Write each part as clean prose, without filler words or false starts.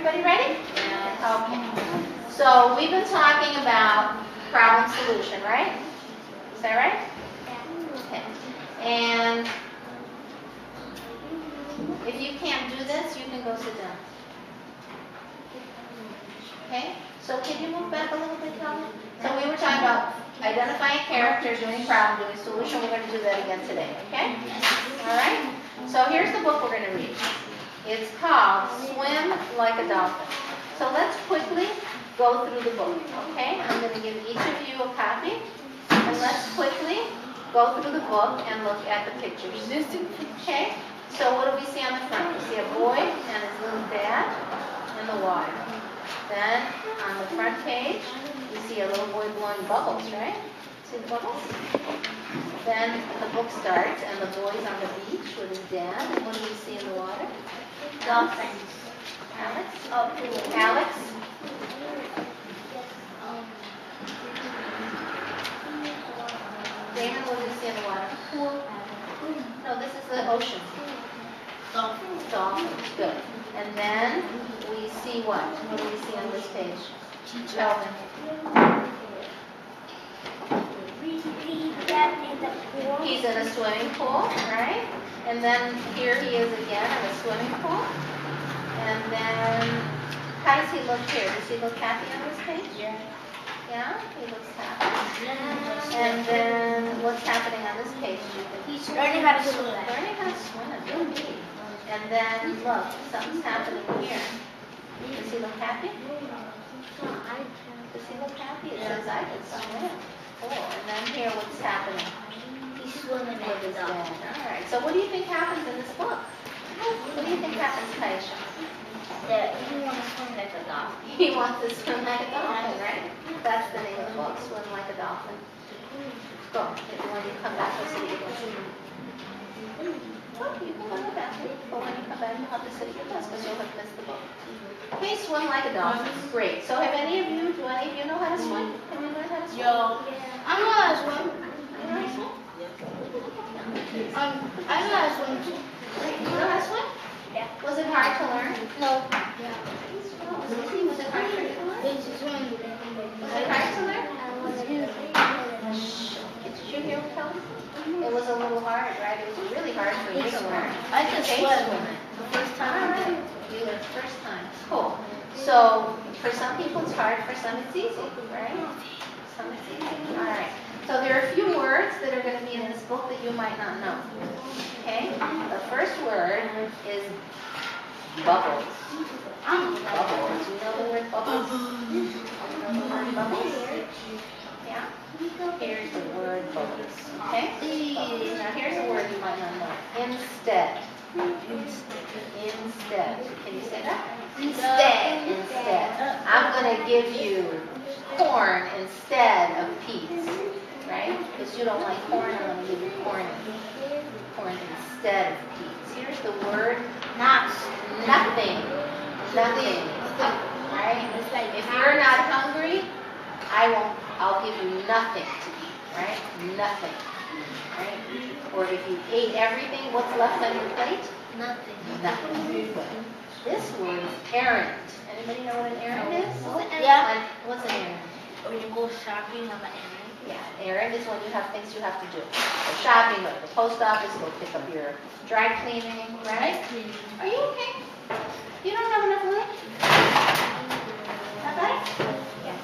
Everybody ready? Yeah. Okay. So we've been talking about problem solution, right? Is that right? Okay. And if you can't do this, you can go sit down. Okay? So can you move back a little bit, Calvin? So we were talking about identifying characters, doing problem, doing solution. We're going to do that again today, okay? All right? So here's the book we're going to read. It's called Swim Like a Dolphin. So let's quickly go through the book, okay? I'm going to give each of you a copy. And let's quickly go through the book and look at the pictures. Okay? So what do we see on the front? We see a boy and his little dad in the water. Then on the front page, we see a little boy blowing bubbles, right? See the bubbles? Then the book starts and the boy's on the beach with his dad. And what do we see in the water? Dolphins. Alex? Oh, Alex? Damon, what do we see in the water? Pool. No, this is the ocean. Dolphins. Dolphins, good. And then we see what? What do we see on this page? Calvin. He's in a swimming pool, right? And then here he is again in a swimming pool. And then, how does he look here? Does he look happy on this page? Yeah. Yeah? He looks happy. And then, what's happening on this page? He's learning how to swim. Learning how to swim. And then, look, something's happening here. Does he look happy? Does he look happy? It says I can swim. Cool. And then here, what's happening? He's swimming With his with his dog. dad. All right. So what do you think happens in this book? What do you think happens, Taisha? That he wants to swim like a dolphin. He wants to swim like a dolphin, right? That's the name of the book, Swim Like a Dolphin. Go. When you come back, we'll see you again. Oh, you can go to the bathroom. But when you come back, you'll have to sit at your desk because you'll have missed the book. Okay, swim like a dolphin. Great. So have any of you, do any of you know how to swim? Can you learn how to swim? Yo. I know how to swim. You know how to swim? I know how to swim too. Great. You know how to swim? Yeah. Was it hard to learn? No. Was it hard for you to learn? It's a swim. Was it hard to learn? Shh. Did you hear what Kelly said? It was a little hard, right? It was really hard for you to learn. I can Okay, swim. The first time? All right. You learned first time. Cool. So, for some people it's hard, for some it's easy, right? Some it's easy. All right. So there are a few words that are going to be in this book that you might not know. Okay? The first word is bubbles. Bubbles. You know the word bubbles? You know the word bubbles? Yeah? Here's the word bubbles. Okay? Now here's a word you might not know. Instead. Instead. Can you say that? Instead. Instead. I'm going to give you corn instead of peas. Right? Because you don't like corn, I'm going to give you corn instead of peas. Here's the word nothing. Nothing. Right? If you're not hungry, I'll give you nothing to eat. Right? Nothing. Right? Or if you ate everything, what's left on your plate? Nothing. Nothing. This word is errand. Anybody know what an errand is? Yeah. What's an errand? When you go shopping, have an errand. Yeah, an errand is when you have things you have to do. Go shopping, go to the post office, go pick up your dry cleaning, right? Are you okay? You don't have enough room? Not bad? Yeah.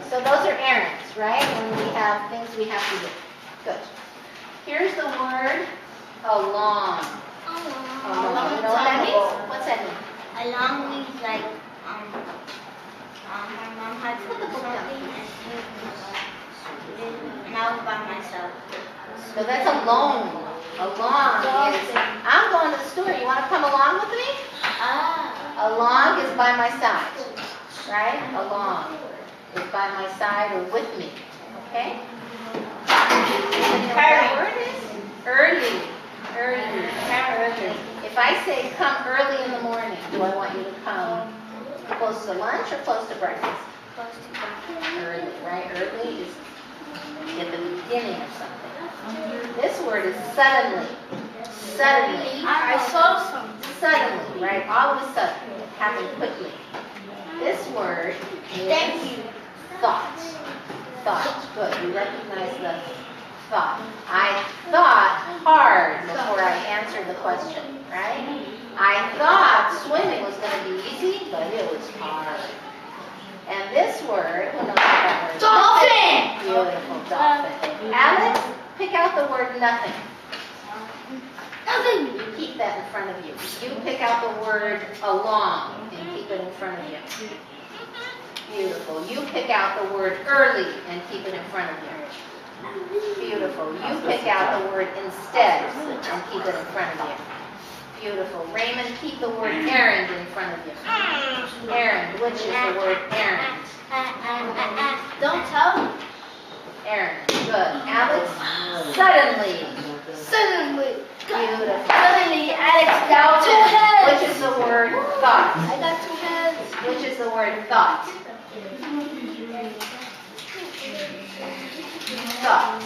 So those are errands, right? When we have things we have to do. Good. Here's the word along. Along. You know what that means? What's that mean? Along means like, my mom had to do something and I was by myself. So that's alone. Along is, I'm going to the store. You want to come along with me? Along is by my side. Right? Along is by my side or with me. Okay? You know what that word is? Early. Early. If I say come early in the morning, do I want you to come close to lunch or close to breakfast? Close to breakfast. Early, right? Early is at the beginning of something. This word is suddenly. Suddenly. I saw something. Suddenly, right? All of a sudden. It happened quickly. This word is Thank you. thought. Thought. Good. You recognize the thought. I thought hard before I answered the question, right? I thought swimming was going to be easy, but it was hard. And this word, who knows what that word is? Dolphin. Beautiful, dolphin. Alex, pick out the word nothing. Nothing. Keep that in front of you. You pick out the word along and keep it in front of you. Beautiful. You pick out the word early and keep it in front of you. Beautiful. You pick out the word instead and keep it in front of you. Beautiful. Raymond, keep the word errand in front of you. Errand. Which is the word errand? Don't tell me. Errand. Good. Alex, suddenly. Suddenly. Beautiful. Suddenly, Alex got 2 Which heads. is the word thought? I got 2 heads. Which is the word thought? Thought.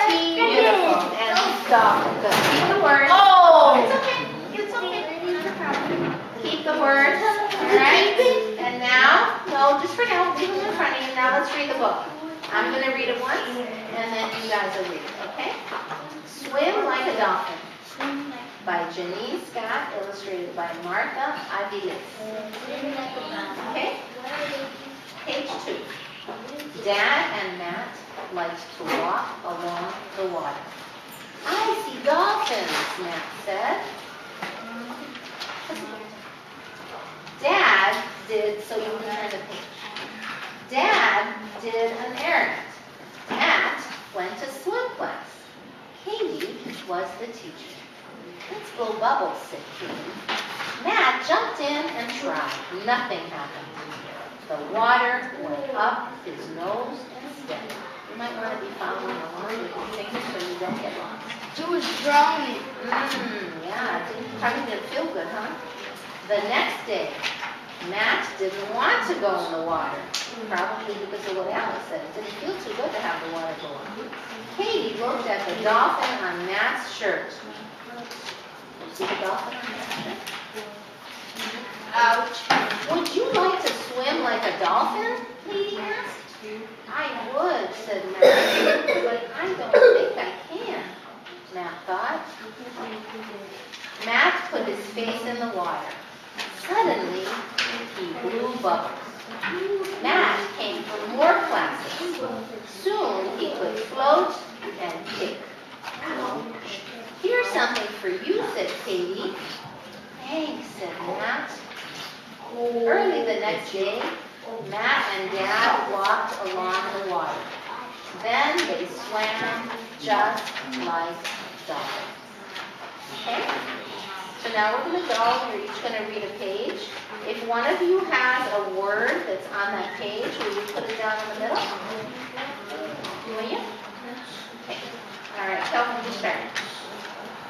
Beautiful. And thought. Good. Keep the word. Oh. It's okay. It's okay. Not a problem. Keep the words. Alright? And now, no, just for now, leave them in front of you. Now let's read the book. I'm going to read it once, and then you guys will read it, okay? Swim Like a Dolphin by Janine Scott, illustrated by Martha Aviles. Okay? Page 2. Dad and Matt liked to walk along the water. I see dolphins, Matt said. Dad did, so you can turn the page. Dad did an errand. Matt went to swim class. Katie was the teacher. Let's blow bubbles, said Katie. Matt jumped in and tried. Nothing happened. The water went up his nose instead. You might want to be following along with your fingers so you don't get lost. She was drowning. Yeah, it probably didn't feel good, huh? The next day, Matt didn't want to go in the water. Probably because of what Alice said. It didn't feel too good to have the water go on. Katie looked at the dolphin on Matt's shirt. See the dolphin on Matt's shirt? Ouch. Would you like to swim like a dolphin? Katie asked. I would, said Matt, but I don't think I can, Matt thought. Matt put his face in the water. Suddenly, he blew bubbles. Matt came for more classes. Soon he could float and kick. Here's something for you, said Katie. Thanks, said Matt. Early the next day, Matt and Dad walked along the water. Then they swam just like dolphins. Okay? So now we're going to go, we're each going to read a page. If one of you has a word that's on that page, will you put it down in the middle? Will you? Okay. All right, Kelvin, you start.